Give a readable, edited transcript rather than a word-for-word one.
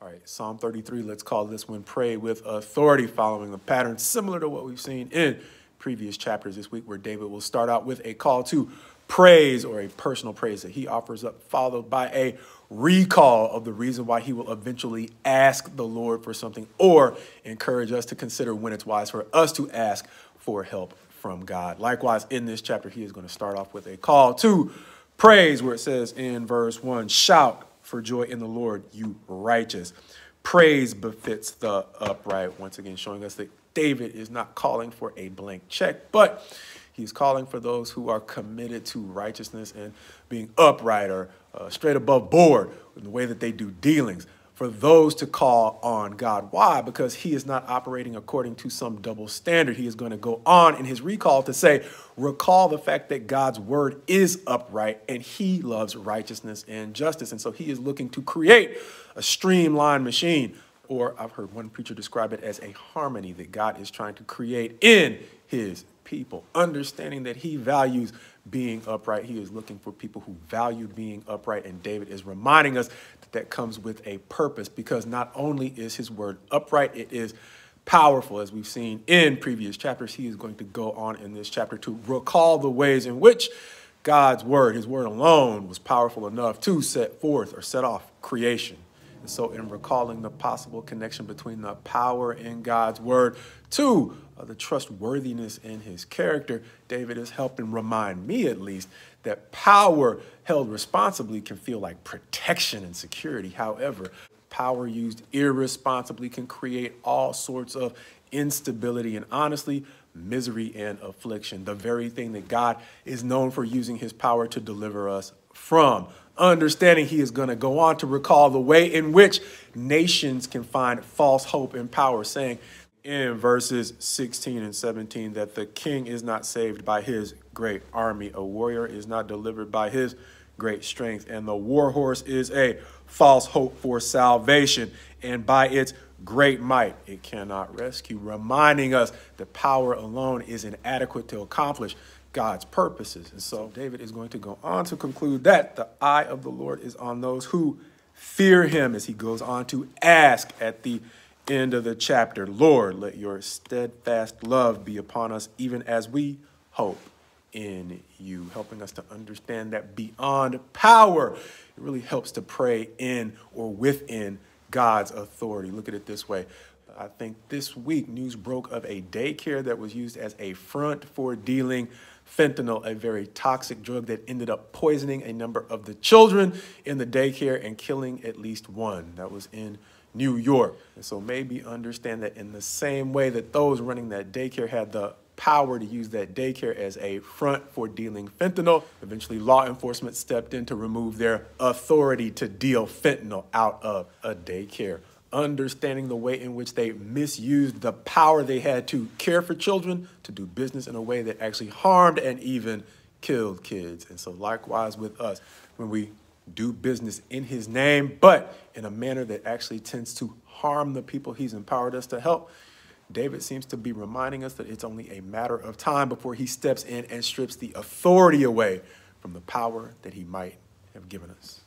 right, Psalm 33, let's call this one Pray with Authority, following a pattern similar to what we've seen in previous chapters this week, where David will start out with a call to praise, or a personal praise that he offers up, followed by a recall of the reason why he will eventually ask the Lord for something, or encourage us to consider when it's wise for us to ask for help from God. Likewise, in this chapter, he is going to start off with a call to praise, where it says in verse 1, shout for joy in the Lord, you righteous. Praise befits the upright. Once again, showing us that David is not calling for a blank check, but he's calling for those who are committed to righteousness and being upright, or straight above board in the way that they do dealings, for those to call on God. Why? Because he is not operating according to some double standard. He is going to go on in his recall to say, recall the fact that God's word is upright and he loves righteousness and justice. And so he is looking to create a streamlined machine, or I've heard one preacher describe it as a harmony that God is trying to create in his people, understanding that he values being upright. He is looking for people who value being upright. And David is reminding us that that comes with a purpose, because not only is his word upright, it is powerful. As we've seen in previous chapters, he is going to go on in this chapter to recall the ways in which God's word, his word alone, was powerful enough to set forth or set off creation. And so in recalling the possible connection between the power in God's word to the trustworthiness in his character, David is helping remind me, at least, that power held responsibly can feel like protection and security. However, power used irresponsibly can create all sorts of instability and, honestly, misery and affliction, the very thing that God is known for using his power to deliver us from. Understanding, he is going to go on to recall the way in which nations can find false hope in power, saying in verses 16 and 17 that the king is not saved by his great army, a warrior is not delivered by his great strength, and the war horse is a false hope for salvation, and by its great might it cannot rescue, reminding us that power alone is inadequate to accomplish God's purposes. And so David is going to go on to conclude that the eye of the Lord is on those who fear him, as he goes on to ask at the end of the chapter, Lord, let your steadfast love be upon us, even as we hope in you, helping us to understand that beyond power, it really helps to pray in or within God's authority. Look at it this way. I think this week news broke of a daycare that was used as a front for dealing fentanyl, a very toxic drug that ended up poisoning a number of the children in the daycare and killing at least one. That was in New York. And so maybe understand that in the same way that those running that daycare had the power to use that daycare as a front for dealing fentanyl, eventually law enforcement stepped in to remove their authority to deal fentanyl out of a daycare. Understanding the way in which they misused the power they had to care for children to do business in a way that actually harmed and even killed kids. And so likewise with us, when we do business in his name, but in a manner that actually tends to harm the people he's empowered us to help, David seems to be reminding us that it's only a matter of time before he steps in and strips the authority away from the power that he might have given us.